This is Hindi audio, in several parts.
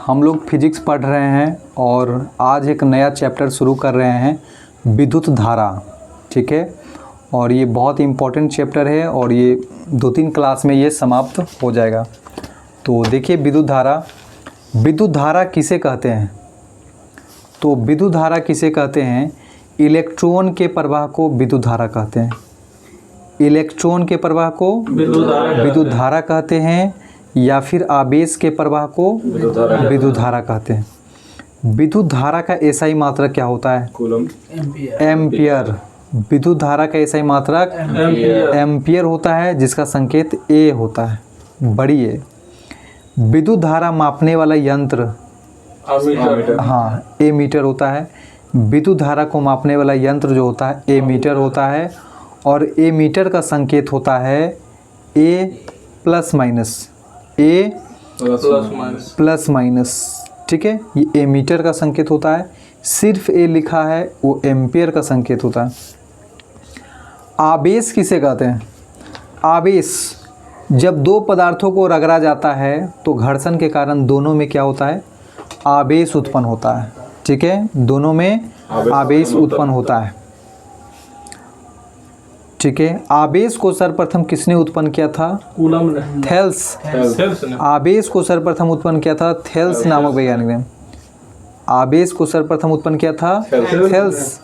हम लोग फिजिक्स पढ़ रहे हैं और आज एक नया चैप्टर शुरू कर रहे हैं विद्युत धारा। ठीक है, और ये बहुत इम्पोर्टेंट चैप्टर है और ये 2-3 क्लास में ये समाप्त हो जाएगा। तो देखिए विद्युत धारा किसे कहते हैं? तो विद्युत धारा किसे कहते हैं? इलेक्ट्रॉन के प्रवाह को विद्युत धारा कहते हैं। इलेक्ट्रॉन के प्रवाह को विद्युत धारा कहते हैं, या फिर आवेश के प्रवाह को विद्युत धारा कहते हैं। विद्युत धारा का एसआई मात्रक क्या होता है? एम्पियर। विद्युत धारा का एसआई मात्रक एम्पियर होता है, जिसका संकेत ए होता है, बड़ी ए। विद्युत धारा मापने वाला यंत्र एमीटर होता है। विद्युत धारा को मापने वाला यंत्र जो होता है एमीटर होता है, और एमीटर का संकेत होता है ए प्लस माइनस। ठीक है, ये एमीटर का संकेत होता है। सिर्फ ए लिखा है वो एम्पियर का संकेत होता है। आवेश किसे कहते हैं? आवेश जब दो पदार्थों को रगड़ा जाता है तो घर्षण के कारण दोनों में क्या होता है? आवेश उत्पन्न होता है। ठीक है, दोनों में आवेश उत्पन्न होता है। ठीक है, आवेश को सर्वप्रथम किसने उत्पन्न किया था? कूलम ने। थेल्स ने। आवेश को सर्वप्रथम उत्पन्न किया था थेल्स नामक वैज्ञानिक ने। आवेश को सर्वप्रथम उत्पन्न किया था थेल्स।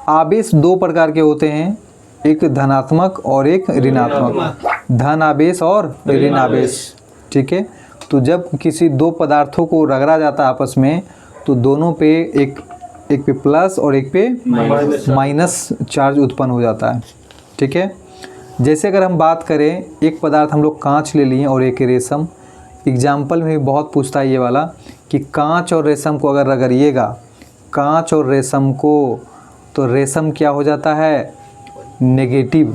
आवेश दो प्रकार के होते हैं, एक धनात्मक और एक ऋणात्मक। धन आवेश और ऋण आवेश। ठीक है, तो जब किसी दो पदार्थों को रगड़ा जाता है आपस में, तो दोनों पे एक पे प्लस और एक पे माइनस चार्ज उत्पन्न हो जाता है। ठीक है, जैसे अगर हम बात करें, एक पदार्थ हम लोग कांच ले लिए और एक रेशम। एग्जाम्पल में भी बहुत पूछता है ये वाला कि कांच और रेशम को अगर रगड़िएगा, कांच और रेशम को, तो रेशम क्या हो जाता है? नेगेटिव।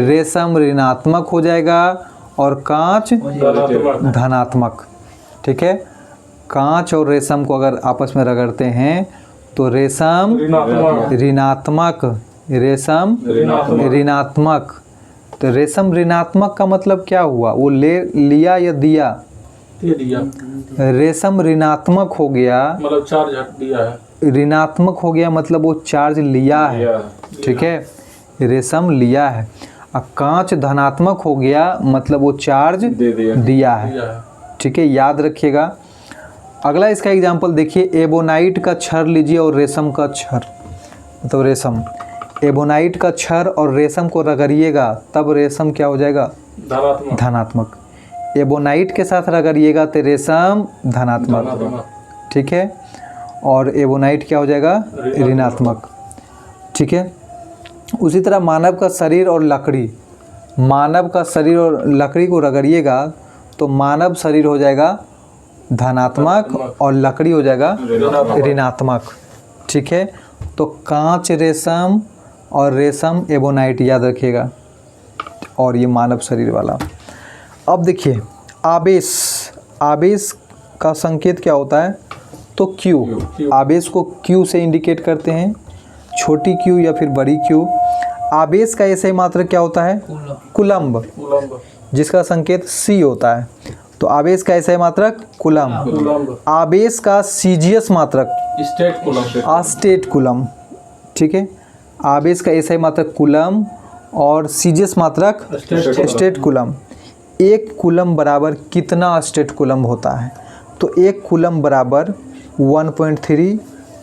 रेशम ऋणात्मक हो जाएगा और कांच धनात्मक। ठीक है, कांच और रेशम को अगर आपस में रगड़ते हैं तो रेशम ऋणात्मक, रेशम ऋणात्मक। तो रेशम ऋणात्मक का मतलब क्या हुआ? वो लिया या दिया? रेशम ऋणात्मक हो गया मतलब चार्ज दिया है। ऋणात्मक हो गया मतलब वो चार्ज लिया है। ठीक है, रेशम लिया है। अब कांच धनात्मक हो गया मतलब वो चार्ज दिया है। ठीक है, याद रखिएगा। अगला इसका एग्जांपल देखिए, एबोनाइट का छड़ लीजिए और रेशम का छड़, मतलब रेशम। एबोनाइट का छड़ और रेशम को रगड़िएगा तब रेशम क्या हो जाएगा? धनात्मक। एबोनाइट के साथ रगड़िएगा तो रेशम धनात्मक। ठीक है, और एबोनाइट क्या हो जाएगा? ऋणात्मक। ठीक है, उसी तरह मानव का शरीर और लकड़ी, मानव का शरीर और लकड़ी को रगड़िएगा तो मानव शरीर हो जाएगा धनात्मक और लकड़ी हो जाएगा ऋणात्मक। ठीक है, तो कांच रेशम और रेशम एबोनाइट याद रखिएगा, और ये मानव शरीर वाला। अब देखिए आवेश का संकेत क्या होता है? तो क्यू। आवेश को क्यू से इंडिकेट करते हैं, छोटी क्यू या फिर बड़ी क्यू। आवेश का एसआई मात्रक क्या होता है? कूलम्ब, जिसका संकेत सी होता है। तो आवेश का एसआई मात्रक कूलम्ब। आवेश का सीजीएस मात्रक स्टेट कूलम्ब। ठीक है, आवेश का एसआई मात्रक कूलम्ब और सीजीएस मात्रक स्टेट कूलम्ब। एक कूलम्ब बराबर कितना स्टेट कूलम्ब होता है? तो एक कूलम्ब बराबर 1.3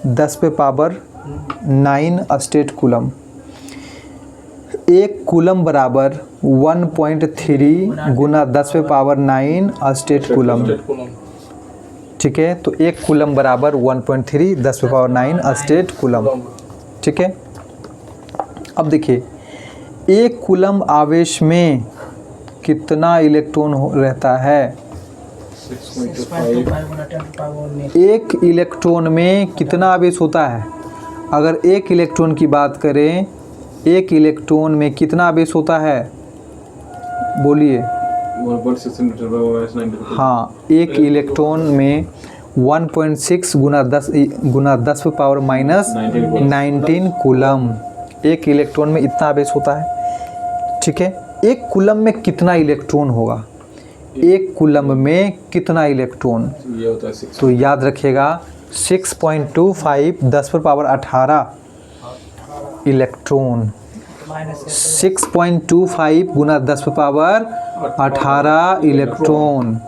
10⁻⁹ स्टेट कूलम्ब। एक कूलम्ब बराबर 1.3 × 10⁻⁹ स्टेट कूलम्ब। ठीक है, तो एक कूलम्ब बराबर 1.3 10⁻⁹ स्टेट कूलम्ब। ठीक है, अब देखिए, एक कूलम्ब आवेश में कितना इलेक्ट्रॉन रहता है? 6.5 एक इलेक्ट्रॉन में कितना आवेश होता है? अगर एक इलेक्ट्रॉन की बात करें, एक इलेक्ट्रॉन में कितना आवेश होता है? बोलिए। हाँ, एक इलेक्ट्रॉन में 1.6 × 10⁻⁻19 कूलम्ब। एक इलेक्ट्रॉन में इतना आवेश होता है। ठीक है, एक कूलम्ब में कितना इलेक्ट्रॉन होगा? एक कूलम्ब में कितना इलेक्ट्रॉन, ये होता है 6। तो याद रखिएगा 6.25 10⁻18 इलेक्ट्रॉन। 6.25 गुना 10⁻18 इलेक्ट्रॉन।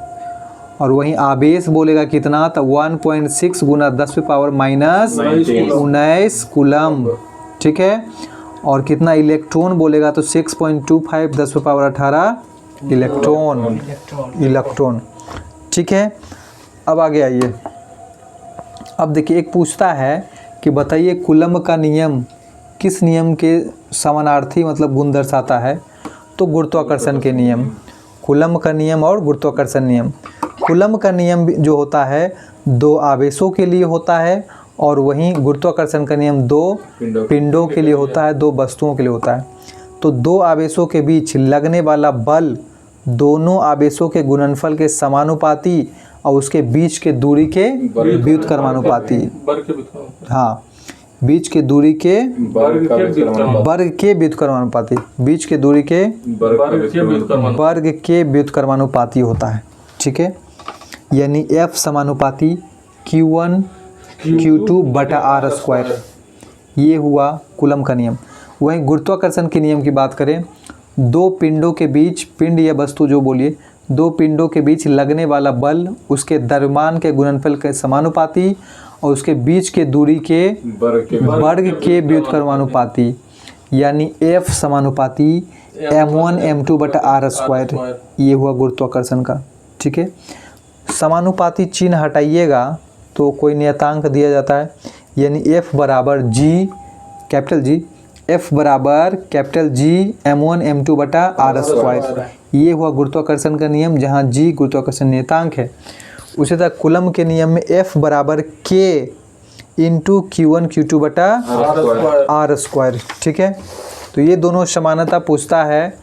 और वहीं आवेश बोलेगा कितना, तो 1.6 गुना 10⁻⁻19 कूलम्ब। ठीक है, और कितना इलेक्ट्रॉन बोलेगा तो 6.25 10⁻18 इलेक्ट्रॉन। ठीक है, अब आगे आइए। अब देखिए एक पूछता है कि बताइए कूलम्ब का नियम किस नियम के समानार्थी मतलब गुण दर्शाता है, तो गुरुत्वाकर्षण के नियम। कूलम्ब का नियम और गुरुत्वाकर्षण नियम। कूलम्ब का नियम जो होता है दो आवेशों के लिए होता है, और वहीं गुरुत्वाकर्षण का नियम दो पिंडों के लिए होता है, दो वस्तुओं के लिए होता है। तो दो आवेशों के बीच लगने वाला बल दोनों आवेशों के गुणनफल के समानुपाती और उसके बीच के दूरी के व्युत्क्रमानुपाती। हाँ, बीच के दूरी के वर्ग के व्युत्क्रमानुपाती, बीच के दूरी के वर्ग के व्युत्क्रमानुपाती होता है। ठीक है, यानी F समानुपाती Q1 Q2 बटा R²। ये हुआ कूलम्ब का नियम। वहीं गुरुत्वाकर्षण के नियम की बात करें, दो पिंडों के बीच, पिंड या वस्तु जो बोलिए, दो पिंडों के बीच लगने वाला बल उसके द्रव्यमान के गुणनफल के समानुपाती और उसके बीच के दूरी के वर्ग के व्युत्क्रमानुपाती, यानी F समानुपाती m1 m2 बटा R²। ये हुआ गुरुत्वाकर्षण का। ठीक है, समानुपाती चिन्ह हटाइएगा तो कोई नियतांक दिया जाता है, यानी F बराबर G कैपिटल G, F बराबर कैपिटल G m1 m2 बटा R²। ये हुआ गुरुत्वाकर्षण का नियम, जहाँ G गुरुत्वाकर्षण नियतांक है। उसी तरह कूलम्ब के नियम में F बराबर K इंटू Q1 Q2 बटा R²। ठीक है, तो ये दोनों समानता पूछता है,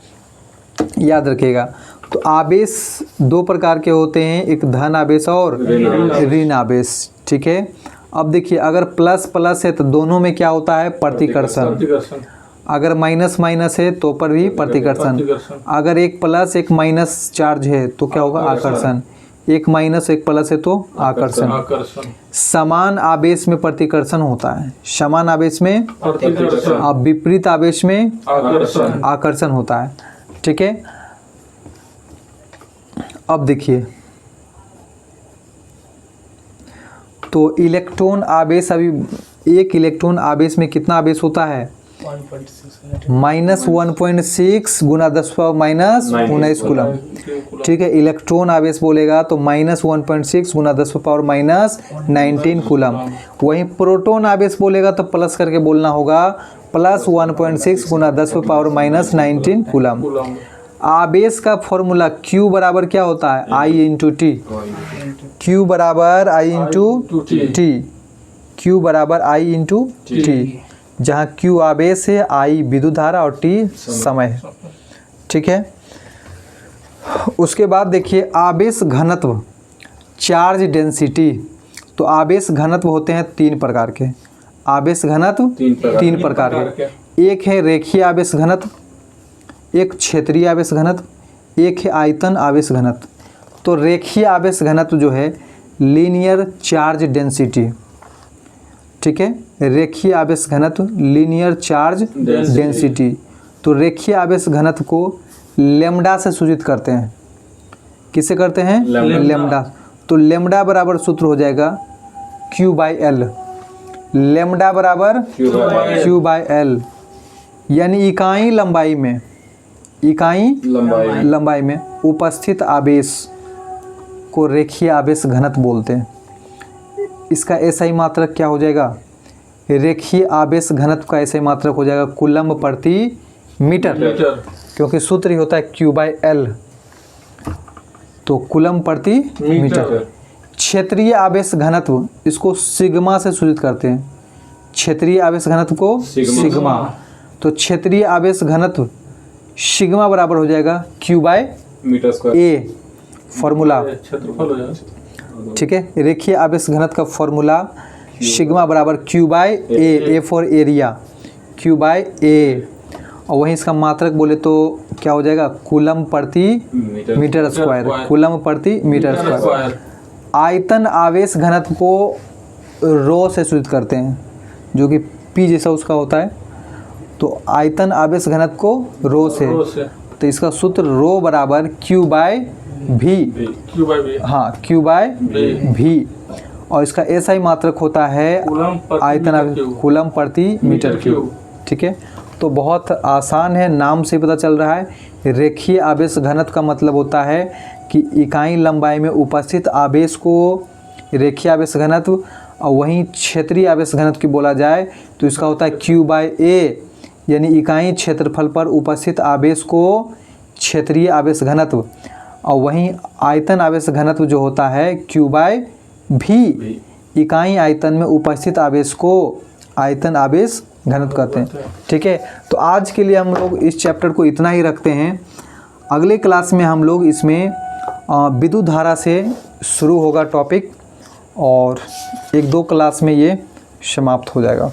याद रखिएगा। तो आवेश दो प्रकार के होते हैं, एक धन आवेश और ऋण आवेश। ठीक है, अब देखिए अगर प्लस प्लस है तो दोनों में क्या होता है, प्रतिकर्षण। अगर माइनस माइनस है तो पर भी प्रतिकर्षण। अगर एक प्लस एक माइनस चार्ज है तो क्या होगा, आकर्षण। एक माइनस एक प्लस है तो आकर्षण। समान आवेश में प्रतिकर्षण होता है, समान आवेश में, अब विपरीत आवेश में आकर्षण होता है। ठीक है, अब देखिए तो इलेक्ट्रॉन आवेश, अभी एक इलेक्ट्रॉन आवेश में कितना आवेश होता है, -1.6 गुना 10⁻⁻19 कूलम्ब। ठीक है, इलेक्ट्रॉन आवेश बोलेगा तो -1.6 गुना 10⁻⁻19 कूलम्ब। वहीं प्रोटॉन आवेश बोलेगा तो प्लस करके बोलना होगा, +1.6 गुना 10⁻⁻19 कूलम्ब। आवेश का फॉर्मूला Q बराबर क्या होता है, I इंटू टी। Q बराबर I इंटू टी, Q बराबर I इंटू टी, जहाँ Q आवेश है, I विद्युत धारा और T समय है। ठीक है, उसके बाद देखिए आवेश घनत्व, चार्ज डेंसिटी। तो आवेश घनत्व होते हैं तीन प्रकार के। आवेश घनत्व तीन प्रकार के, एक है रेखीय आवेश घनत्व, एक क्षेत्रीय आवेश घनत्व, एक है आयतन आवेश घनत्व। तो रेखीय आवेश घनत्व जो है लीनियर चार्ज डेंसिटी। ठीक है, रेखीय आवेश घनत्व लीनियर चार्ज डेंसिटी। तो रेखीय आवेश घनत्व को लेमडा से सूचित करते हैं। किससे करते हैं, लेमडा। तो लेमडा बराबर सूत्र हो जाएगा Q/L। लेमडा बराबर Q/L, यानी इकाई लंबाई में, इकाई लंबाई में उपस्थित आवेश को रेखीय आवेश घनत्व बोलते हैं। इसका SI मात्रक क्या हो जाएगा, रेखीय आवेश घनत्व का SI मात्रक हो जाएगा कूलम्ब प्रति मीटर, क्योंकि सूत्र ही होता है Q/L। तो कूलम्ब प्रति मीटर। क्षेत्रीय आवेश घनत्व, इसको सिग्मा से सूचित करते हैं। क्षेत्रीय आवेश घनत्व को सिग्मा। तो क्षेत्रीय आवेश घनत्व सिग्मा बराबर हो जाएगा Q/A फॉर्मूला। ठीक है, रेखीय आवेश घनत्व का फॉर्मूला सिग्मा बराबर Q/A, A for area, Q/A। और वहीं इसका मात्रक बोले तो क्या हो जाएगा, कूलम प्रति मीटर स्क्वायर, कूलम प्रति मीटर स्क्वायर। आयतन आवेश घनत्व को रो से सूचित करते हैं, जो कि पी जैसा उसका होता है। तो आयतन आवेश घनत्व को रो से, तो इसका सूत्र रो बराबर क्यू बाय भी, हाँ क्यू बाय भी। और इसका एसआई मात्रक होता है आयतन आवेश कूलम प्रति मीटर क्यूब। ठीक है, तो बहुत आसान है, नाम से पता चल रहा है। रेखीय आवेश घनत्व का मतलब होता है कि इकाई लंबाई में उपस्थित आवेश को रेखीय आवेश घनत्व, और वहीं क्षेत्रीय आवेश घनत्व की बोला जाए तो इसका होता है क्यू बाय ए, यानी इकाई क्षेत्रफल पर उपस्थित आवेश को क्षेत्रीय आवेश घनत्व। और वहीं आयतन आवेश घनत्व जो होता है क्यू बाय भी, इकाई आयतन में उपस्थित आवेश को आयतन आवेश घनत्व कहते हैं। ठीक है, तो आज के लिए हम लोग इस चैप्टर को इतना ही रखते हैं। अगले क्लास में हम लोग इसमें विद्युत धारा से शुरू होगा टॉपिक, और 1-2 क्लास में ये समाप्त हो जाएगा।